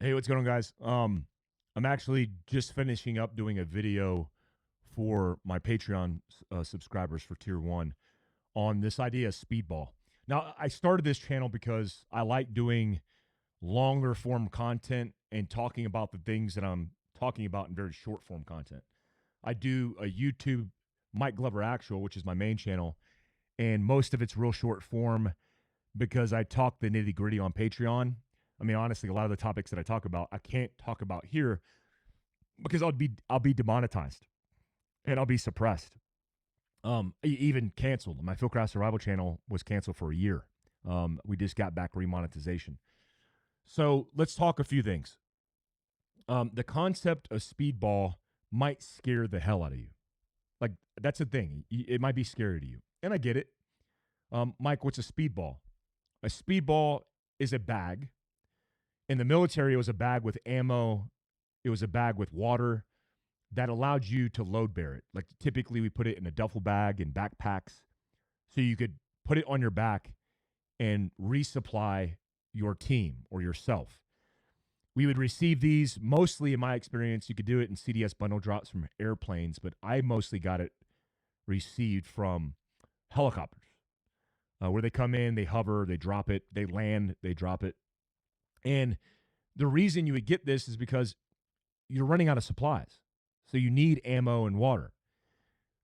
Hey, what's going on, guys? I'm actually just finishing up doing a video for my Patreon subscribers for Tier 1 on this idea of speedball. Now, I started this channel because I like doing longer form content and talking about the things that I'm talking about in very short form content. I do a YouTube Mike Glover Actual, which is my main channel, and most of it's real short form because I talk the nitty gritty on Patreon. I mean, honestly, a lot of the topics that I talk about, I can't talk about here because I'll be demonetized and I'll be suppressed. Even canceled. My Philcraft Survival channel was canceled for a year. We just got back remonetization. So let's talk a few things. The concept of speedball might scare the hell out of you. Like, that's the thing. It might be scary to you. And I get it. Mike, what's a speedball? A speedball is a bag. In the military, it was a bag with ammo. It was a bag with water that allowed you to load bear it. Like, typically, we put it in a duffel bag and backpacks so you could put it on your back and resupply your team or yourself. We would receive these, mostly in my experience, you could do it in CDS bundle drops from airplanes, but I mostly got it received from helicopters, where they come in, they hover, they drop it, they land, they drop it. And the reason you would get this is because you're running out of supplies. So you need ammo and water.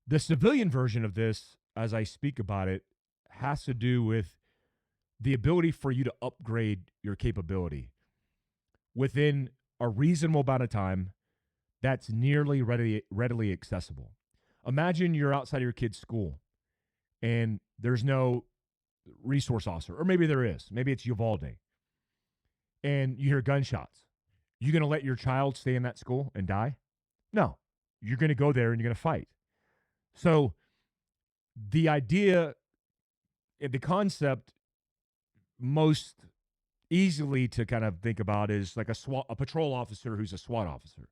The civilian version of this, as I speak about it, has to do with the ability for you to upgrade your capability within a reasonable amount of time that's nearly readily accessible. Imagine you're outside of your kid's school and there's no resource officer, or maybe there is. Maybe it's Uvalde. And you hear gunshots. You going to let your child stay in that school and die? No. You're going to go there and you're going to fight. So the idea, the concept most easily to kind of think about is like a patrol officer who's a SWAT officer.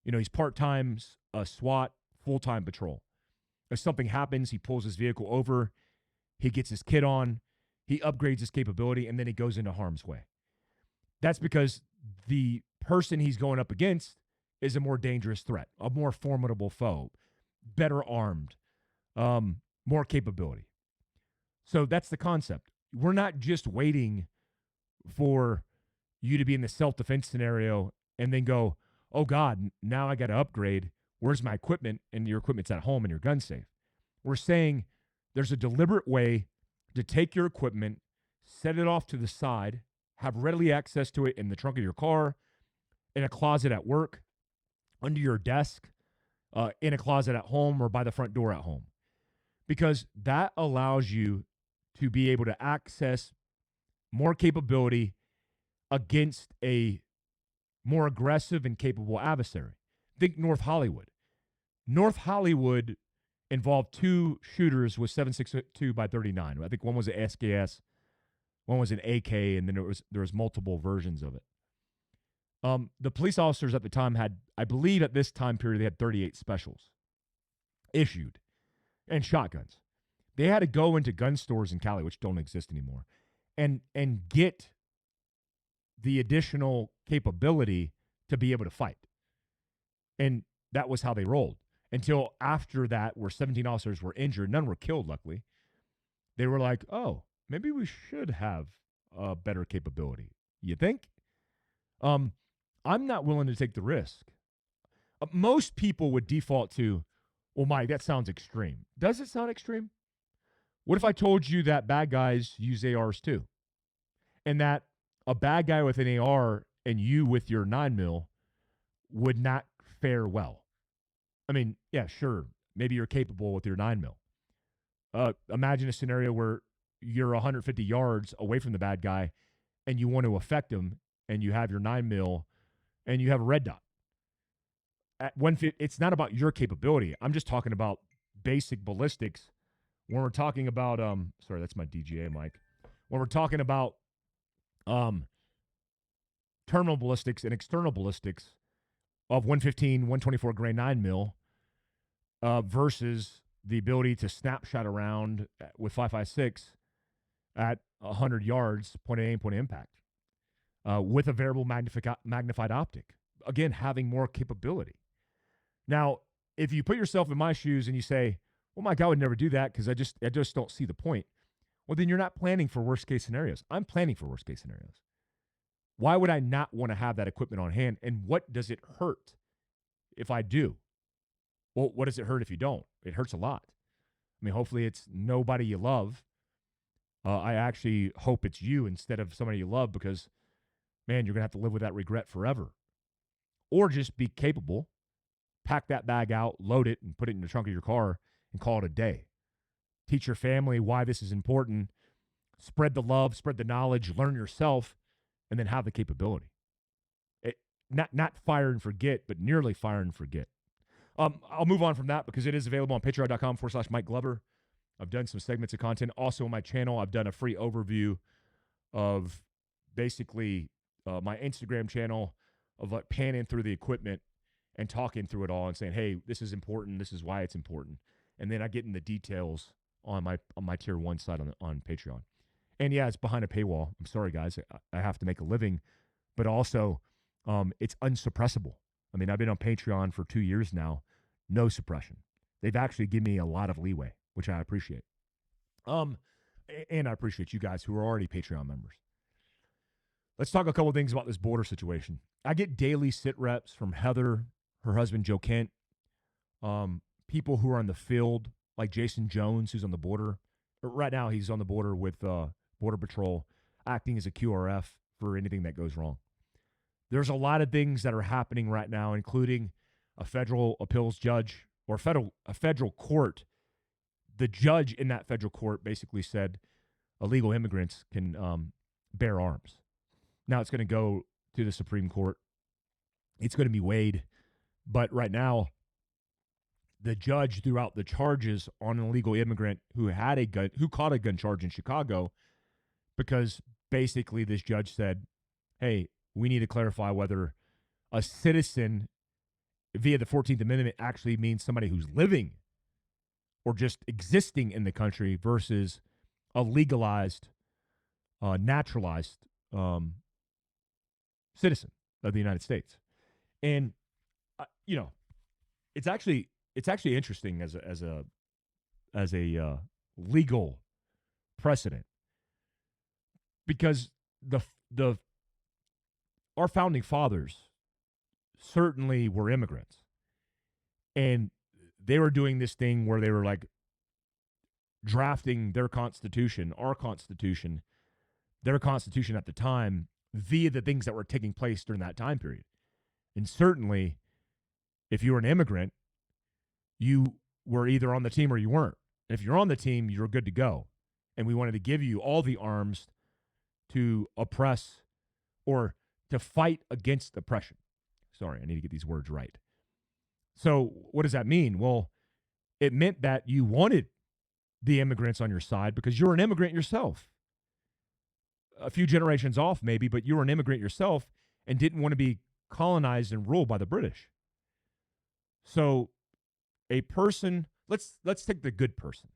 You know, he's part-time a SWAT, full-time patrol. If something happens, he pulls his vehicle over, he gets his kit on, he upgrades his capability, and then he goes into harm's way. That's because the person he's going up against is a more dangerous threat, a more formidable foe, better armed, more capability. So that's the concept. We're not just waiting for you to be in the self-defense scenario and then go, oh God, now I got to upgrade. Where's my equipment? And your equipment's at home and your gun's safe. We're saying there's a deliberate way to take your equipment, set it off to the side, have readily access to it in the trunk of your car, in a closet at work, under your desk, in a closet at home, or by the front door at home. Because that allows you to be able to access more capability against a more aggressive and capable adversary. Think North Hollywood. North Hollywood involved two shooters with 7.62 by 39. I think one was an SKS, one was an AK, and then there was multiple versions of it. The police officers at the time had, I believe at this time period, they had 38 specials issued and shotguns. They had to go into gun stores in Cali, which don't exist anymore, and get the additional capability to be able to fight. And that was how they rolled. Until after that, where 17 officers were injured, none were killed, luckily. They were like, oh, maybe we should have a better capability. You think? I'm not willing to take the risk. Most people would default to, well, Mike, that sounds extreme. Does it sound extreme? What if I told you that bad guys use ARs too? And that a bad guy with an AR and you with your 9mm would not fare well? I mean, yeah, sure. Maybe you're capable with your 9mm. Imagine a scenario where you're 150 yards away from the bad guy and you want to affect him and you have your 9mm and you have a red dot. At 150, it's not about your capability. I'm just talking about basic ballistics. When we're talking about, sorry, that's my DGA mic. When we're talking about terminal ballistics and external ballistics of 115, 124 grain 9mm versus the ability to snapshot around with 5.56 at 100 yards, point of aim, point of impact. with a variable magnified optic. Again, having more capability. Now, if you put yourself in my shoes and you say, well, Mike, I would never do that because I just don't see the point. Well, then you're not planning for worst case scenarios. I'm planning for worst case scenarios. Why would I not want to have that equipment on hand? And what does it hurt if I do? Well, what does it hurt if you don't? It hurts a lot. I mean, hopefully it's nobody you love. I actually hope it's you instead of somebody you love because, man, you're going to have to live with that regret forever. Or just be capable, pack that bag out, load it, and put it in the trunk of your car and call it a day. Teach your family why this is important. Spread the love, spread the knowledge, learn yourself, and then have the capability. Not fire and forget, but nearly fire and forget. I'll move on from that because it is available on patreon.com/Mike Glover. I've done some segments of content. Also on my channel, I've done a free overview of basically my Instagram channel of like panning through the equipment and talking through it all and saying, hey, this is important. This is why it's important. And then I get in the details on my tier 1 side on Patreon. And yeah, it's behind a paywall. I'm sorry, guys. I have to make a living. But also, it's unsuppressible. I mean, I've been on Patreon for 2 years now. No suppression. They've actually given me a lot of leeway, which I appreciate. And I appreciate you guys who are already Patreon members. Let's talk a couple of things about this border situation. I get daily sit reps from Heather, her husband, Joe Kent, people who are on the field, like Jason Jones, who's on the border. Right now, he's on the border with Border Patrol, acting as a QRF for anything that goes wrong. There's a lot of things that are happening right now, including a federal appeals judge or a federal court. The judge in that federal court basically said illegal immigrants can bear arms. Now it's going to go to the Supreme Court. It's going to be weighed. But right now, the judge threw out the charges on an illegal immigrant who had a gun, who caught a gun charge in Chicago, because basically this judge said, hey, we need to clarify whether a citizen via the 14th Amendment actually means somebody who's living or just existing in the country versus a legalized, naturalized citizen of the United States. And, it's actually interesting as a legal precedent, because our founding fathers certainly were immigrants, and they were doing this thing where they were like drafting their constitution, our constitution, their constitution at the time via the things that were taking place during that time period. And certainly, if you were an immigrant, you were either on the team or you weren't. If you're on the team, you're good to go. And we wanted to give you all the arms to oppress or to fight against oppression. Sorry, I need to get these words right. So what does that mean? Well, it meant that you wanted the immigrants on your side because you're an immigrant yourself. A few generations off maybe, but you were an immigrant yourself and didn't want to be colonized and ruled by the British. So a person, let's take the good person,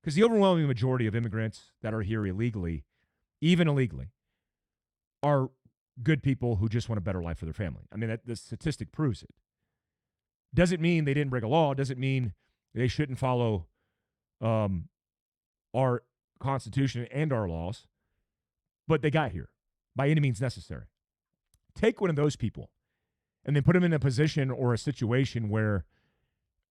because the overwhelming majority of immigrants that are here illegally, even illegally, are good people who just want a better life for their family. I mean, the statistic proves it. Doesn't mean they didn't break a law. Doesn't mean they shouldn't follow our Constitution and our laws. But they got here by any means necessary. Take one of those people and then put them in a position or a situation where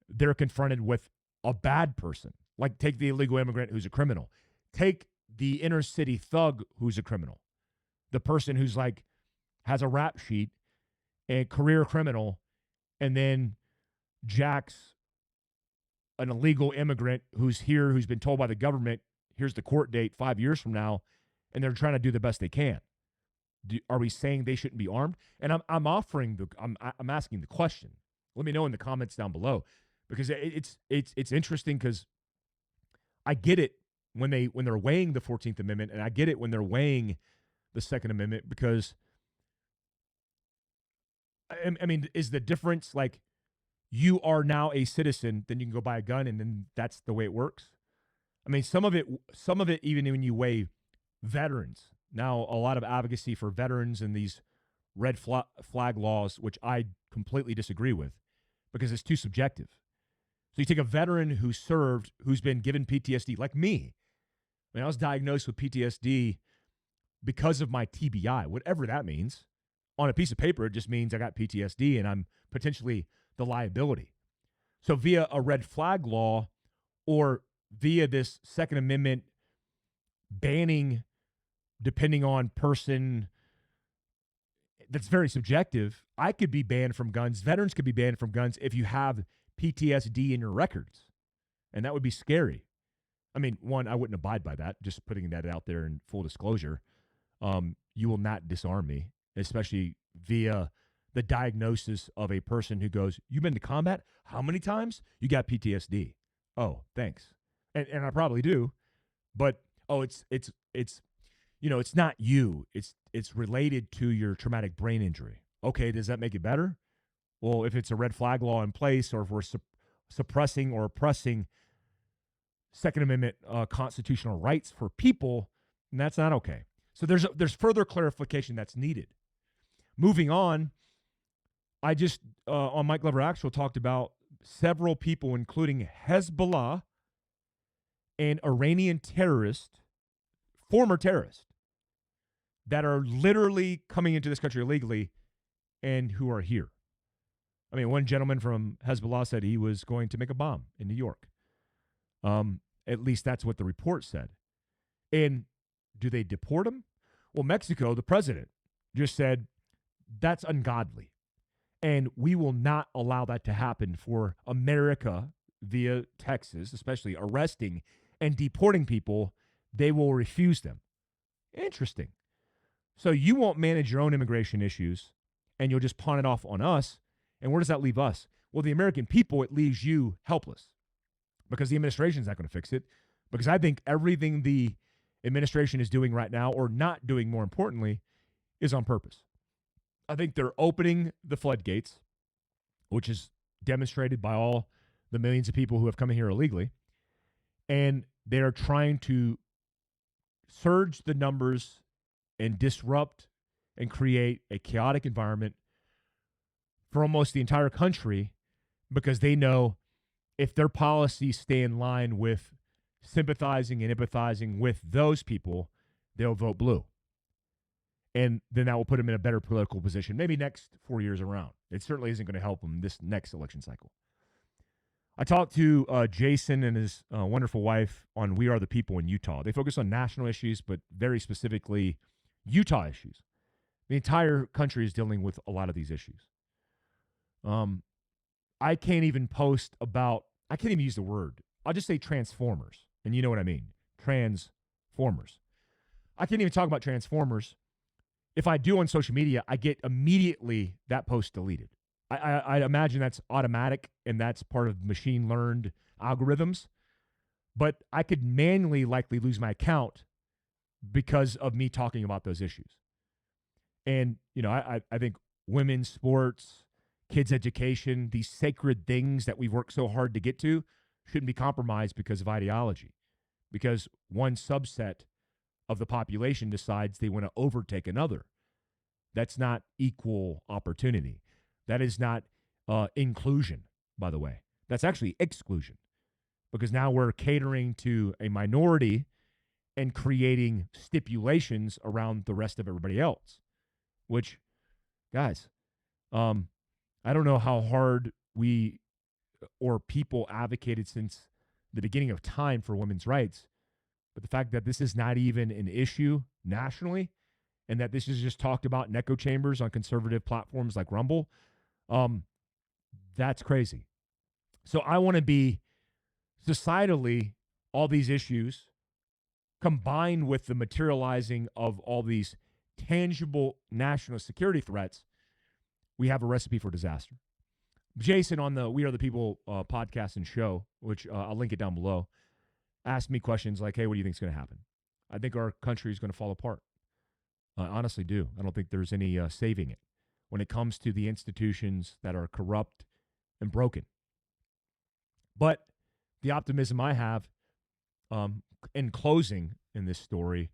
they're confronted with a bad person. Like, take the illegal immigrant who's a criminal. Take the inner city thug who's a criminal. The person who's like has a rap sheet, a career criminal, and then jacks an illegal immigrant who's here, who's been told by the government, here's the court date 5 years from now, and they're trying to do the best they can. Are we saying they shouldn't be armed? And I'm asking the question. Let me know in the comments down below, because it's interesting, because I get it when they're weighing the 14th Amendment, and I get it when they're weighing the Second Amendment, because I mean, is the difference like you are now a citizen, then you can go buy a gun, and then that's the way it works? I mean, some of it, even when you weigh veterans, now a lot of advocacy for veterans and these red flag laws, which I completely disagree with because it's too subjective. So you take a veteran who served, who's been given PTSD, like me. I mean, I was diagnosed with PTSD because of my TBI, whatever that means. On a piece of paper, it just means I got PTSD and I'm potentially the liability. So via a red flag law or via this Second Amendment banning, depending on person, that's very subjective. I could be banned from guns. Veterans could be banned from guns if you have PTSD in your records. And that would be scary. I mean, one, I wouldn't abide by that, just putting that out there in full disclosure. You will not disarm me, especially via the diagnosis of a person who goes, you've been to combat? How many times? You got PTSD. Oh, thanks. And I probably do. But, it's not you. It's related to your traumatic brain injury. Okay, does that make it better? Well, if it's a red flag law in place, or if we're suppressing or oppressing Second Amendment constitutional rights for people, then that's not okay. So there's further clarification that's needed. Moving on, I just on Mike Glover Actual talked about several people, including Hezbollah and Iranian terrorists, former terrorists, that are literally coming into this country illegally and who are here. I mean, one gentleman from Hezbollah said he was going to make a bomb in New York. At least that's what the report said. And do they deport him? Well, Mexico, the president, just said that's ungodly. And we will not allow that to happen for America via Texas, especially arresting and deporting people. They will refuse them. Interesting. So you won't manage your own immigration issues, and you'll just pawn it off on us. And where does that leave us? Well, the American people, it leaves you helpless because the administration is not going to fix it. Because I think everything the administration is doing right now, or not doing more importantly, is on purpose. I think they're opening the floodgates, which is demonstrated by all the millions of people who have come in here illegally. And they're trying to surge the numbers and disrupt and create a chaotic environment for almost the entire country, because they know if their policies stay in line with sympathizing and empathizing with those people, they'll vote blue. And then that will put them in a better political position, maybe next 4 years around. It certainly isn't going to help them this next election cycle. I talked to Jason and his wonderful wife on We Are the People in Utah. They focus on national issues, but very specifically Utah issues. The entire country is dealing with a lot of these issues. I can't even I can't even use the word. I'll just say transformers. And you know what I mean. Transformers. I can't even talk about transformers. If I do on social media, I get immediately that post deleted. I imagine that's automatic and that's part of machine learned algorithms. But I could manually likely lose my account because of me talking about those issues. And, I think women's sports, kids' education, these sacred things that we've worked so hard to get to shouldn't be compromised because of ideology. Because one subset of the population decides they want to overtake another. That's not equal opportunity. That is not inclusion, by the way. That's actually exclusion. Because now we're catering to a minority and creating stipulations around the rest of everybody else. Which, guys, I don't know how hard we or people advocated since the beginning of time for women's rights, but the fact that this is not even an issue nationally and that this is just talked about in echo chambers on conservative platforms like Rumble, that's crazy. So I want to be societally, all these issues combined with the materializing of all these tangible national security threats, we have a recipe for disaster. Jason on the We Are the People podcast and show, which I'll link it down below, asked me questions like, hey, what do you think is going to happen? I think our country is going to fall apart. I honestly do. I don't think there's any saving it when it comes to the institutions that are corrupt and broken. But the optimism I have in closing in this story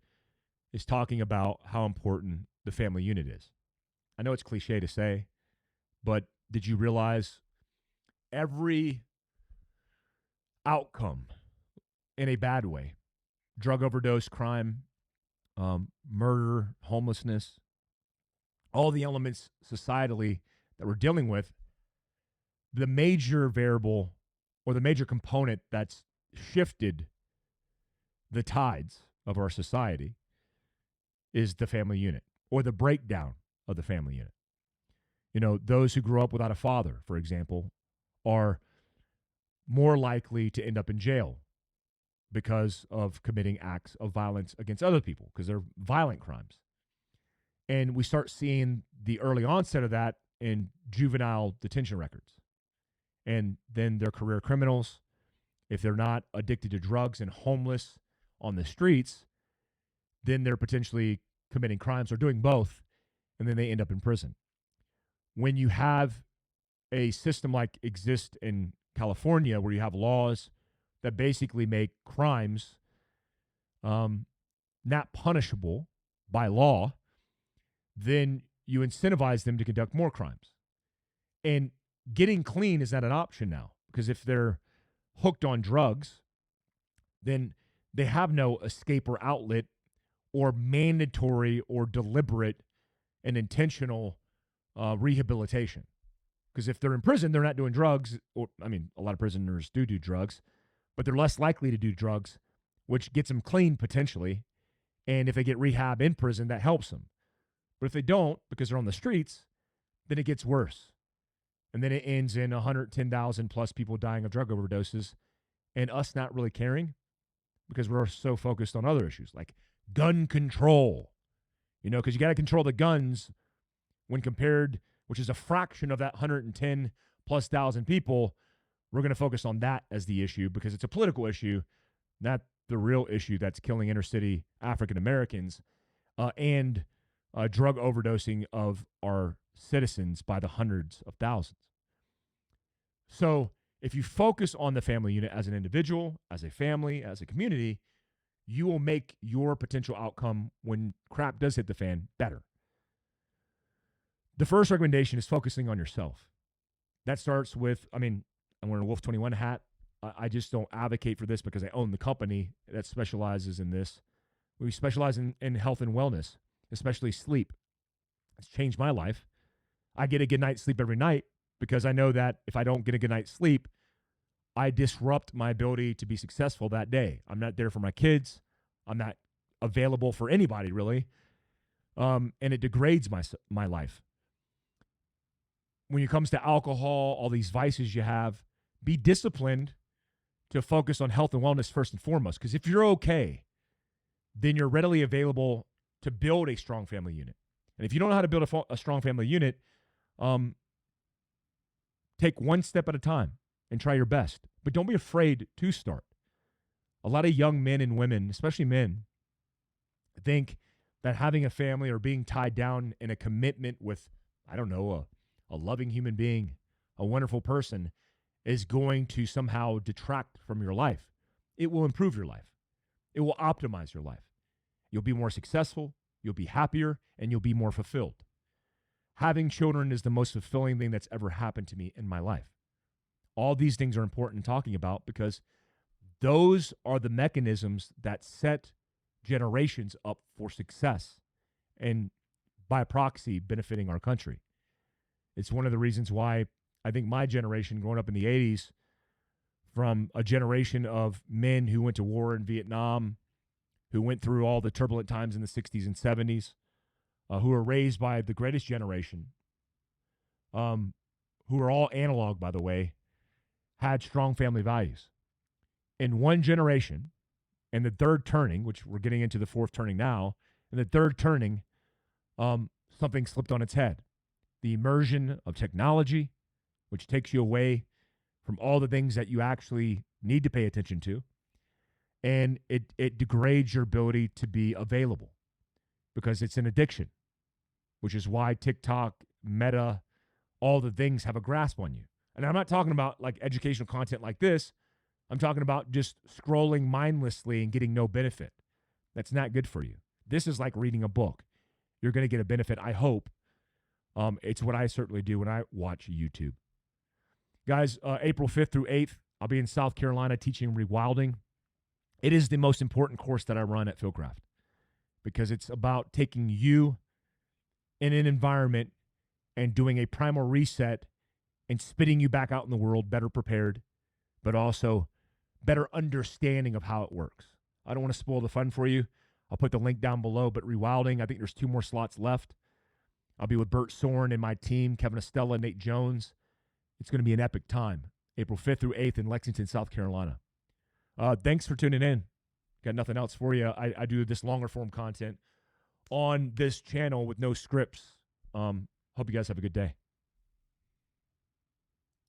is talking about how important the family unit is. I know it's cliche to say, but did you realize every outcome in a bad way, drug overdose, crime, murder, homelessness, all the elements societally that we're dealing with, the major variable or the major component that's shifted the tides of our society is the family unit or the breakdown of the family unit. You know, those who grew up without a father, for example, are more likely to end up in jail because of committing acts of violence against other people, because they're violent crimes. And we start seeing the early onset of that in juvenile detention records. And then they're career criminals. If they're not addicted to drugs and homeless on the streets, then they're potentially committing crimes or doing both, and then they end up in prison. When you have a system like exists in California, where you have laws that basically make crimes not punishable by law, then you incentivize them to conduct more crimes. And getting clean is not an option now, because if they're hooked on drugs, then they have no escape or outlet or mandatory or deliberate and intentional rehabilitation. Because if they're in prison, they're not doing drugs. Or, I mean, a lot of prisoners do drugs, but they're less likely to do drugs, which gets them clean potentially. And if they get rehab in prison, that helps them. But if they don't, because they're on the streets, then it gets worse. And then it ends in 110,000 plus people dying of drug overdoses and us not really caring because we're so focused on other issues like gun control. You know, because you got to control the guns when compared, which is a fraction of that 110 plus thousand people. We're going to focus on that as the issue because it's a political issue, not the real issue that's killing inner city African Americans and drug overdosing of our citizens by the hundreds of thousands. So if you focus on the family unit as an individual, as a family, as a community, you will make your potential outcome when crap does hit the fan better. The first recommendation is focusing on yourself. That starts with, I'm wearing a Wolf 21 hat. I just don't advocate for this because I own the company that specializes in this. We specialize in health and wellness, especially sleep. It's changed my life. I get a good night's sleep every night because I know that if I don't get a good night's sleep, I disrupt my ability to be successful that day. I'm not there for my kids. I'm not available for anybody, really. And it degrades my life. When it comes to alcohol, all these vices you have, be disciplined to focus on health and wellness first and foremost. Because if you're okay, then you're readily available to build a strong family unit. And if you don't know how to build a strong family unit, take one step at a time and try your best. But don't be afraid to start. A lot of young men and women, especially men, think that having a family or being tied down in a commitment with, I don't know, a loving human being, a wonderful person, is going to somehow detract from your life. It will improve your life. It will optimize your life. You'll be more successful, you'll be happier, and you'll be more fulfilled. Having children is the most fulfilling thing that's ever happened to me in my life. All these things are important talking about because those are the mechanisms that set generations up for success and by proxy benefiting our country. It's one of the reasons why I think my generation growing up in the 80s, from a generation of men who went to war in Vietnam, who went through all the turbulent times in the 60s and 70s, who were raised by the greatest generation, who are all analog, by the way, had strong family values. In one generation, and the third turning, which we're getting into the fourth turning now, in the third turning, something slipped on its head. The immersion of technology, which takes you away from all the things that you actually need to pay attention to. And it degrades your ability to be available because it's an addiction, which is why TikTok, Meta, all the things have a grasp on you. And I'm not talking about like educational content like this. I'm talking about just scrolling mindlessly and getting no benefit. That's not good for you. This is like reading a book. You're going to get a benefit, I hope. It's what I certainly do when I watch YouTube. Guys, April 5th through 8th, I'll be in South Carolina teaching rewilding. It is the most important course that I run at Fieldcraft because it's about taking you in an environment and doing a primal reset and spitting you back out in the world better prepared, but also better understanding of how it works. I don't want to spoil the fun for you. I'll put the link down below, but rewilding, I think there's 2 more slots left. I'll be with Bert Soren and my team, Kevin Estella, Nate Jones. It's going to be an epic time. April 5th through 8th in Lexington, South Carolina. Thanks for tuning in. Got nothing else for you. I do this longer form content on this channel with no scripts. Hope you guys have a good day.